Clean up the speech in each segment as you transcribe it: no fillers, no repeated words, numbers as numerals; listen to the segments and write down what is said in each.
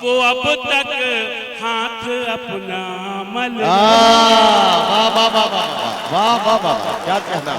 वो अब तक हाथ अपना मल। वाह वाह वाह वाह वाह वाह वाह, क्या कहना।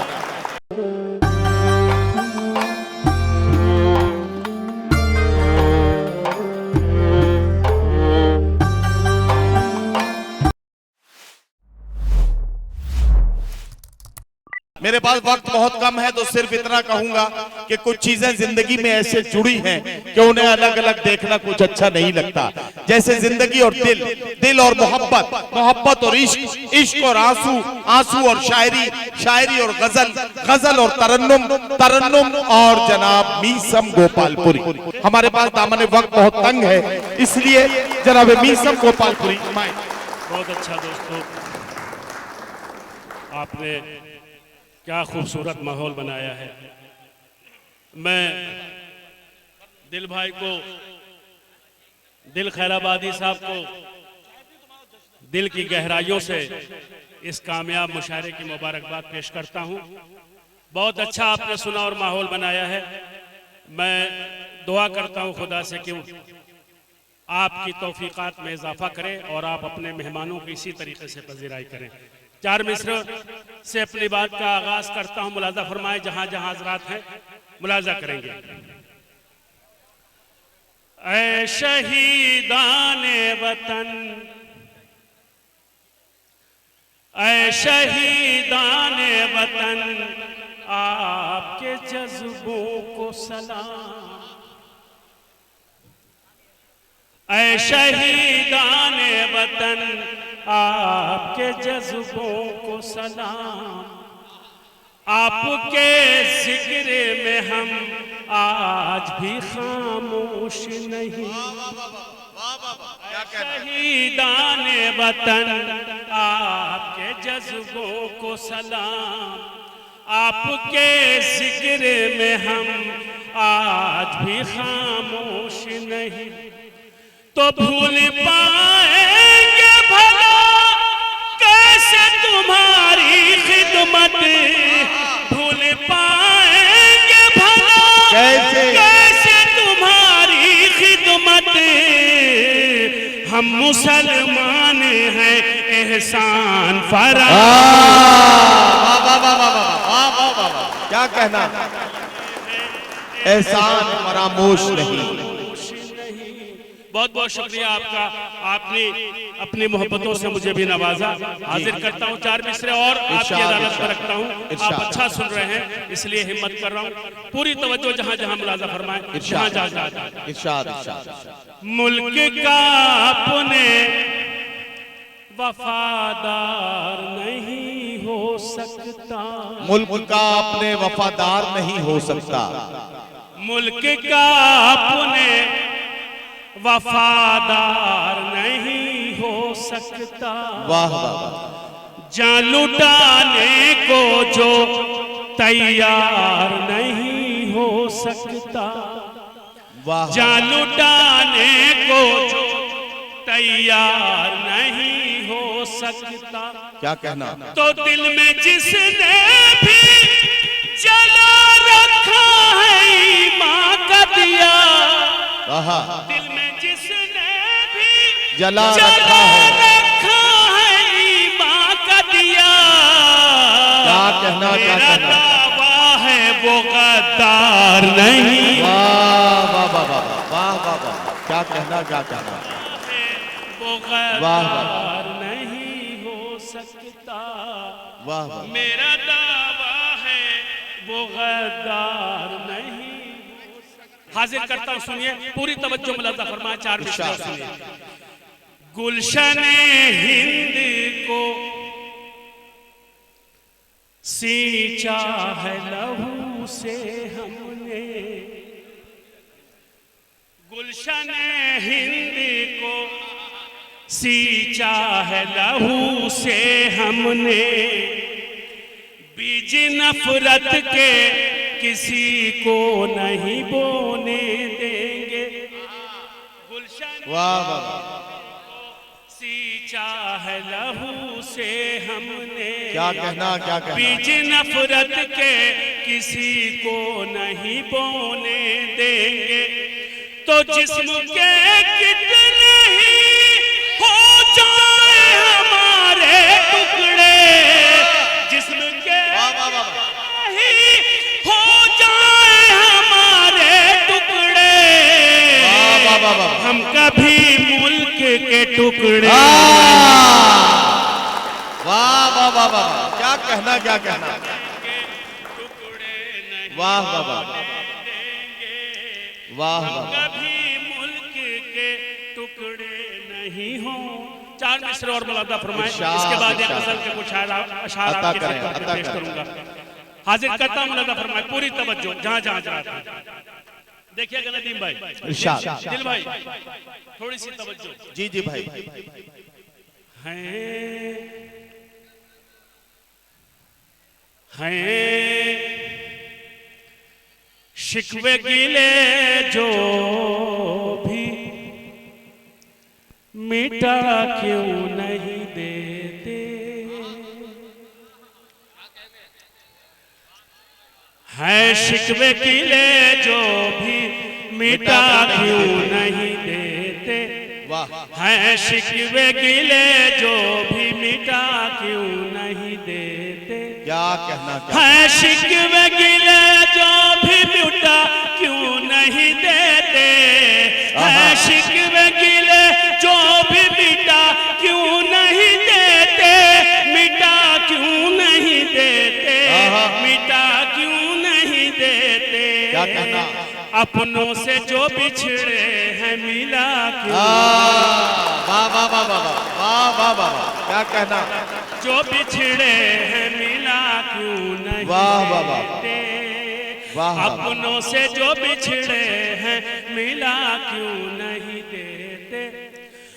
मेरे पास वक्त बहुत कम है तो सिर्फ इतना कहूंगा कि कुछ चीजें जिंदगी में ऐसे जुड़ी हैं कि उन्हें अलग अलग देखना कुछ अच्छा नहीं लगता। जैसे जिंदगी और दिल, दिल और मोहब्बत, मोहब्बत और इश्क, इश्क और आंसू, आंसू और शायरी, शायरी और गजल, गजल और तरन्नुम, तरन्नुम और जनाब मीसम गोपालपुरी। हमारे पास दामन वक्त बहुत तंग है, इसलिए जनाब मीसम गोपालपुरी। बहुत अच्छा दोस्तों, आपने क्या खूबसूरत माहौल बनाया है। मैं दिल भाई को, दिल खैराबादी साहब को दिल की गहराइयों से इस कामयाब मुशायरे की मुबारकबाद पेश करता हूं। बहुत अच्छा आपने सुना और माहौल बनाया है। मैं दुआ करता हूं खुदा से कि आपकी तौफीकात में इजाफा करे और आप अपने मेहमानों की इसी तरीके से पजीराई करें। चार मिस्र से अपनी बात का आगाज करता हूं। मुलाजा फरमाए, जहां जहां हजरात हैं मुलाजा करेंगे। ऐ शहीदाने वतन, ऐ शहीदाने वतन, आपके जज्बों को सलाम। ऐ शहीदाने वतन, आपके जज्बों को सलाम। आपके जिक्र में हम आज भी खामोश नहीं। शहीदाने वतन, आपके जज्बों को सलाम। आपके जिक्र में हम आज भी खामोश नहीं। तो भूल पाएंगे भला कैसे तुम्हारी खिदमत, भूल पाएंगे भला कैसे तुम्हारी खिदमत। हम मुसलमान हैं एहसान फरामोश। क्या कहना, एहसान फरामोश नहीं। बहुत बहुत शुक्रिया आपका, आपने अपनी मोहब्बतों से मुझे भी नवाजा। हाजिर करता हूँ चार मिसरे और आपकी अदालत में रखता हूँ। आप अच्छा सुन रहे हैं इसलिए हिम्मत कर रहा हूँ। पूरी तवज्जो जहाँ जहाँ मुलाजा फरमाए, जहाँ जहाँ इरशाद। मुल्क का अपने वफादार नहीं हो सकता, मुल्क का अपने वफादार नहीं हो सकता। मुल्क का अपने वफादार नहीं हो सकता। वाह वाह। जान लुटाने को जो तैयार नहीं हो सकता, वाह। जान लुटाने को जो तैयार नहीं हो सकता। क्या कहना। तो दिल में जिसने भी जला रखा है ईमान का दिया, दिल में जिसने भी जला रखा है ईमान का दिया। क्या कहना, क्या कहना। दावा है वो गद्दार नहीं। वाह वाह वाह वाह वाह वाह वाह, क्या कहना, क्या कहना। वो गद्दार नहीं हो सकता। वाह वाह। मेरा दावा है वो गद्दार नहीं। हाजिर करता हूं, सुनिए पूरी तवज्जो मुलाजा फरमाए। चार मिसरे सुनिए। गुलशने हिंद को सींचा है लहू से हमने, गुलशने हिंद को सींचा है लहू से हमने। बीज नफरत के किसी को नहीं बोने देंगे। गुलशन वाह वाह। सींचा है लहू से हमने। क्या कहना, क्या कहना। बीज नफरत के किसी को नहीं बोने देंगे। तो जिस्म के कितने वाह वाह। हम कभी मुल्क के टुकड़े। वाह वाह वाह वाह, क्या कहना क्या कहना। वाह वाह वाह वाह वाह। कभी मुल्क के टुकड़े नहीं हो। चार मिसरे और मुलादा फरमाएं, इसके बाद एक गजल के कुछ अशार आपके खिदमत में पेश करूंगा। हाजिर करता हूं, मुलादा फरमाएं, पूरी तवज्जो जहां जहां जरा। देखिएगा नदीम भाई, इरशाद। दिल भाई, थोड़ी सी तवज्जो। जी जी भाई। हैं शिकवे गिले जो भी मिटा क्यों नहीं देते। हैं शिकवे गिले जो भी मिटा क्यों नहीं देते। हैं शिकवे गिले जो भी मिटा क्यों नहीं देते। क्या कहना क्या। है शिकवे गिले जो भी मिटा क्यों नहीं देते। है शिकवे गिले जो भी मिटा क्यों नहीं देते। मिटा क्यों नहीं देते। मिटा क्यों नहीं देते। क्या कहना। अपनों से जो बिछड़े हैं मिला क्यों। वाह वाह वाह वाह वाह वाह वाह, क्या कहना। जो बिछड़े हैं मिला क्यों नहीं। वाह वाह वाह वाह। अपनों से जो बिछड़े हैं मिला क्यों नहीं देते।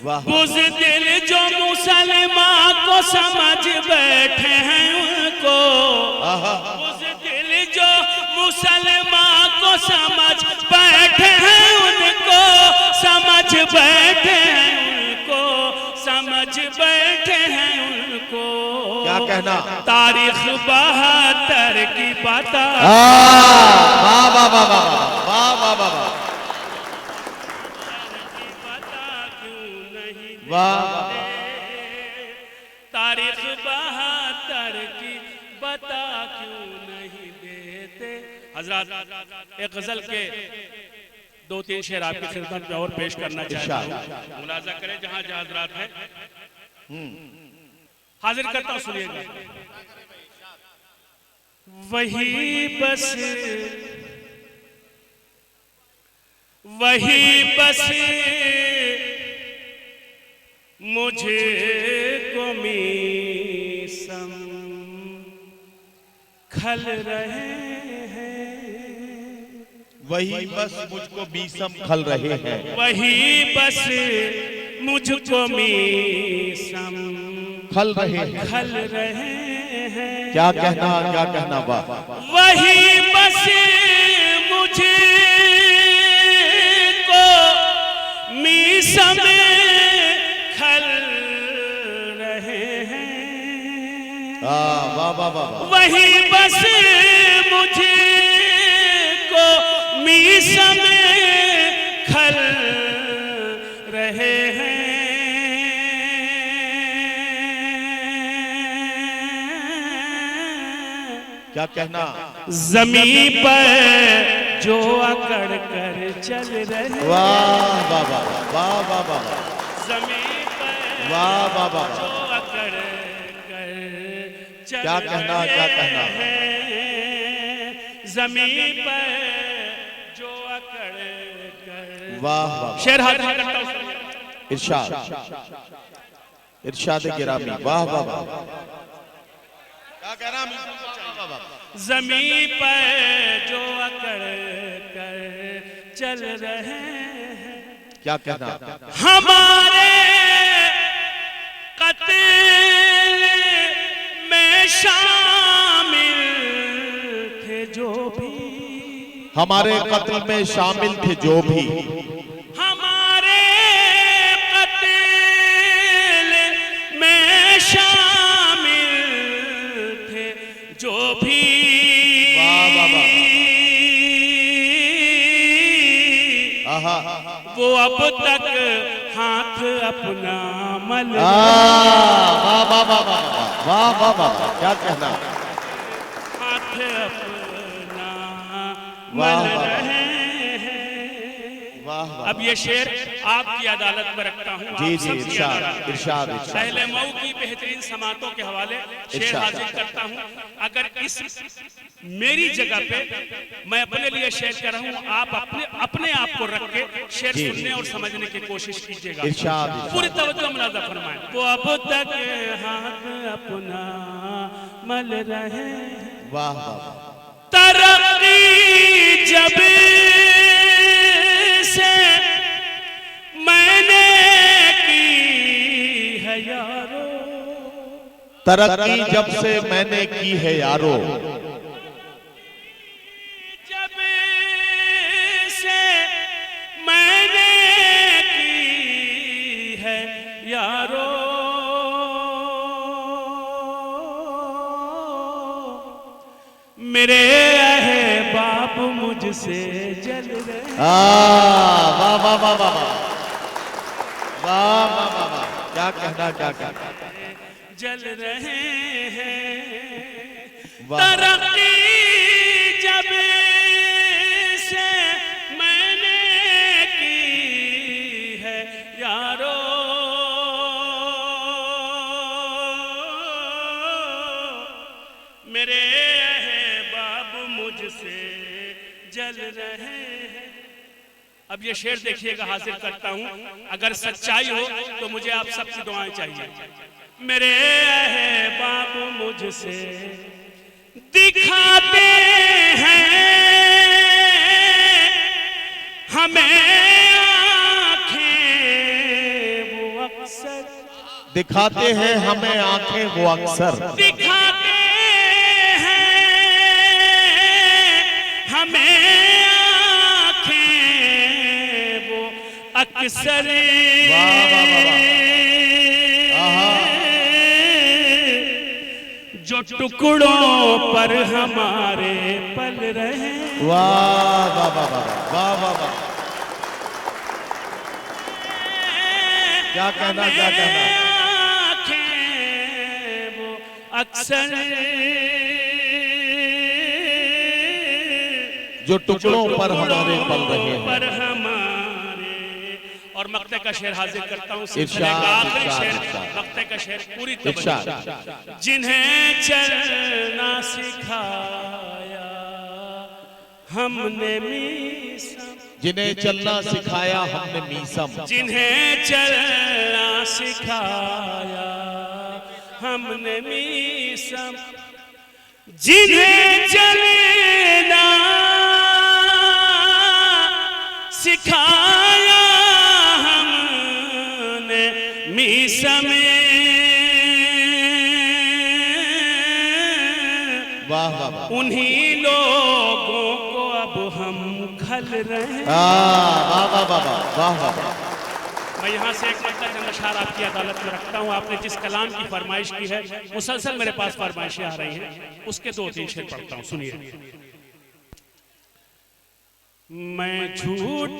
बुज़दिल जो मुसलमान को समझ बैठे हैं उनको। बुज़दिल जो मुसलमान को समझ बैठे हैं उनको। समझ बैठे हैं उनको। समझ बैठे हैं उनको। क्या कहना। तारीख 72 की बता। वाह वाह वाह वाह वाह वाह वाह वाह। वाह। तारीख 72 की बता क्यों नहीं देते। हजरत एक गजल के 2-3 शेर आपकी खिदमत में और पेश करना चाहता हूँ। मुलाजा करें जहां जहां हजरात है। हाजिर करता हूं, सुनिएगा। वही बस मुझे को मीसम खल रहे हैं। वही बस मुझको बीसम खल रहे हैं। वही बस मुझको मीसम खल रहे हैं। खल रहे हैं। क्या कहना क्या कहना। वाह। वही बस मुझे को मीसम खल रहे हैं। वाह वाह वाह। वही बस मुझे को मीसम खल रहे हैं। क्या कहना। जमीन पर जो अकड़ कर चल रहे। वाह वाह वाह वाह वाह वाह। जमीन पर वाह वाह वाह। जो अकड़ कर चल क्या कहना क्या कहना। जमीन पर जो अकड़ कर। वाह वाह। शेर हाजिर करता हूं। इरशाद। इरशाद गिरामी। वाह वाह वाह। क्या कहना। जमीन पर जो अकड़ कर चल रहे हैं। क्या कहना। हमारे कत्ल में शामिल थे जो भी। हमारे कत्ल में शामिल थे जो भी। हमारे कत्ल में शामिल थे जो भी। वो अब तक हाथ अपना मल। वाह वाह वाह वाह वाह वाह। क्या कहना। हाथ अपना वाह मल वाह। रहे हैं। वाह अब ये शेर आपकी अदालत में रखता हूँ। जी आप जी, सबकी इरशाद अदालत में। इरशाद पहले मऊ की बेहतरीन समातों के हवाले शेर इरशाद। हाजिर करता हूँ। अगर इस मेरी जगह पे मैं अपने लिए शेर कर रहा हूँ, आप अपने आप को रख के शेर जी। सुनने और समझने की कोशिश कीजिएगा। इरशाद, इरशाद। पूरी तवज्जो मुलाज़ा फरमाएं। वो अब तक हाथ अपना मल रहे, वाह वाह, तरक्की जब से मैंने की है यारो, तरक्की जब से मैंने की है यारो, जब से मैंने की है यारो, मेरे अहबाब मुझसे जल रहे। वाह वाह वाह वाह वाह वाह वाह वाह वाह, क्या कहना, क्या कहना, जल रहे हैं। वाह। तरक्की जब से मैंने की है यारो, मेरे अहबाब मुझसे जल रहे हैं। अब ये शेर देखिएगा, हाजिर करता हूं। अगर सच्चाई हो तो मुझे आप सबकी दुआएं चाहिए। मेरे अहबाब मुझसे दिखाते हैं हमें आंखें वो अक्सर, दिखाते हैं हमें आंखें वो अक्सर, दिखाते हैं हमें आंखें वो अक्सर, वाह वाह वाह वाह, आहा, जो टुकड़ों पर हमारे पल रहे। वाह वाह वाह वाह वाह वाह वाह, क्या कहना, क्या कहना, आंखें वो अक्सर, जो टुकड़ों पर हमारे पल रहे हैं। पर हमारे। और मक्ते का शेर हाजिर करता हूँ। सिलसिले इरशाद, का आखिरी इरशाद, शेर, इरशाद। मक्ते का शेर पूरी इरशाद, तवज्जो। जिन्हें चलना सिखाया हमने मीसम, जिन्हें चलना सिखाया हमने मीसम, जिन्हें चलना सिखाया हमने मीसम, जिन्हें चलना सिखाया हमने मीसम, वाह वाह वाह, उन्हीं लोगों को अब हम खल रहे हैं। वाह वाह वाह वाह वाह वाह, मैं यहाँ से एक मतलब चंद अशआर आपकी अदालत में रखता हूँ। आपने जिस कलाम की फरमाइश की है, मुसलसल मेरे पास फरमाइशें आ रही हैं, उसके 2-3 शेर पढ़ता हूँ, सुनिए। मैं झूठ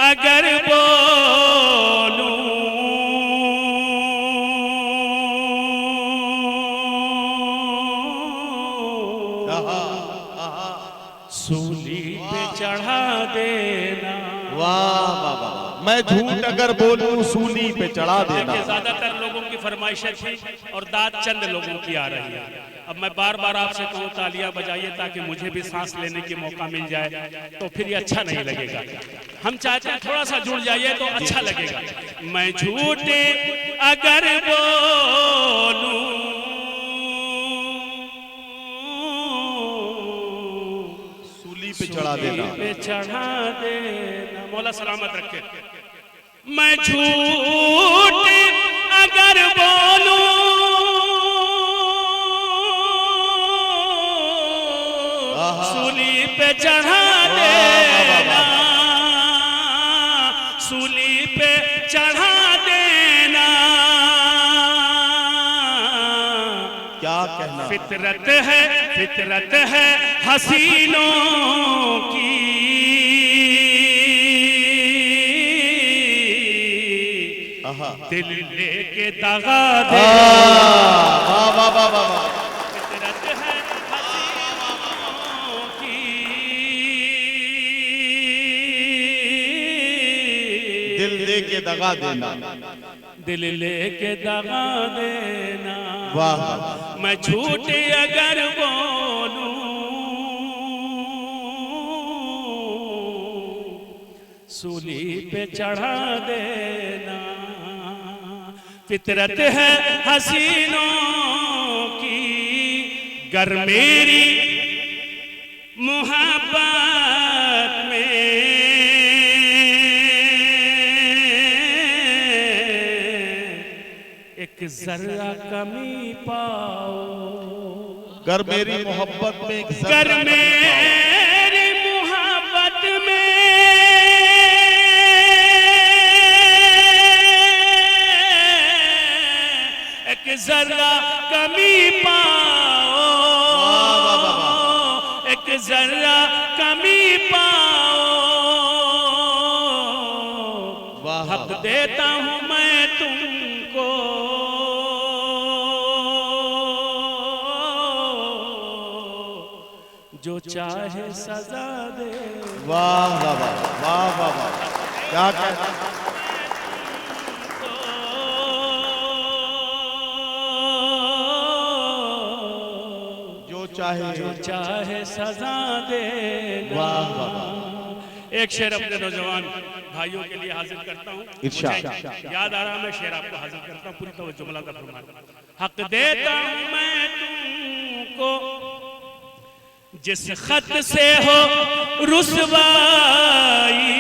अगर बोलूं सूली पे चढ़ा देना। वाह वाह वाह, मैं झूठ अगर बोलूं सूली पे चढ़ा देना। देखिए, ज्यादातर लोगों की फरमाइशें थी और दाद चंद लोगों की आ रही है। अब मैं बार बार आपसे कहूँ तालियां बजाइए ताकि मुझे भी सांस लेने की मौका मिल जाए, तो फिर ये अच्छा नहीं लगेगा। हम चाहते हैं थोड़ा सा जुड़ जाइए तो अच्छा लगेगा। मैं झूठ अगर बोलूं सूली पे चढ़ा देना, पे चढ़ा देना, मौला सलामत रखे। मैं झूठ अगर बोलूं सूली पे चढ़ा देना, सूली पे चढ़ा देना। क्या कहना, फितरत है हसीनों की, दिल लेके दगा दे। वाह वाह वाह वाह वाह, फितरत है हसीनों की, दिल दे के दगा देना, दिल लेके दगा देना। वाह मैं झूठ अगर बोलूं सूली पे चढ़ा देना। फितरत है हसीनों की गर मेरी मोहब्बत में एक जर्रा कमी पाओ। गर मेरी मोहब्बत में एक गर मेरी मोहब्बत में एक जर्रा कमी पाओ। एक जर्रा कमी पाओ। हक देता हूं मैं तुमको जो चाहे सजा दे। वाह वाह वाह वाह वाह, क्या कहना। जो चाहे सजा दे। वाह वाह वाह। एक शेर अपने नौजवान भाइयों के लिए हाजिर करता हूँ। इरशाद। याद आ रहा, मैं शेर आपको हाजिर करता हूँ, पूरी तवज्जो जुमला का फरमाना। हक देता हूँ मैं तुमको जिस खत से हो रुसवाई।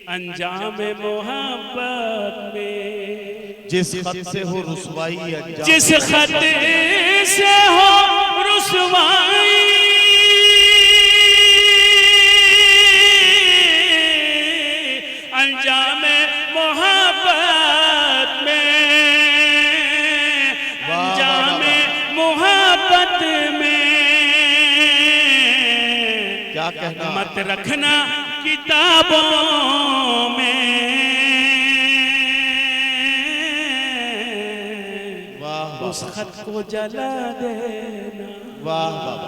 अंजाम मोहब्बत में जिस खत से हो रुसवाई, जिस खत से हो रुसवाई। अंजाम मोहब्बत में, अंजाम मोहब्बत में क्या कहना। मत रखना किताबों में। वाह उस खत को जला देना। वाह वाह,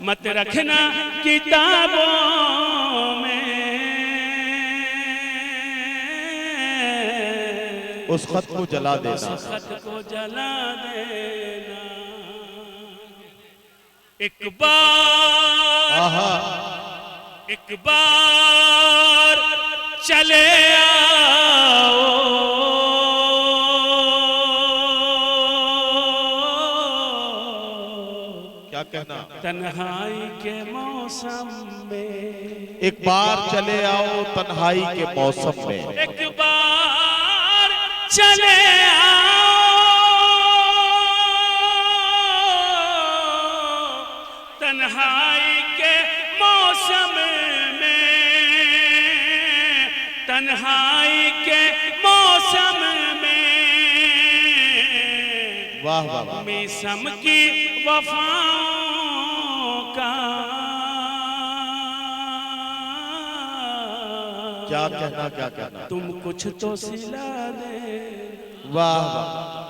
मत रखना किताबों में। उस खत को जला देना। उस खत को जला देना। एक बार चले आओ। क्या कहना। तन्हाई के मौसम में, एक बार चले आओ तन्हाई के मौसम में। एक बार चले आओ तन्हाई के मौसम में। तन्हाई के मौसम में वाह वाह वाह, मौसम की वफाओं का क्या कहना। क्या कहना। तुम कुछ तो सिला दे। वाह वाह।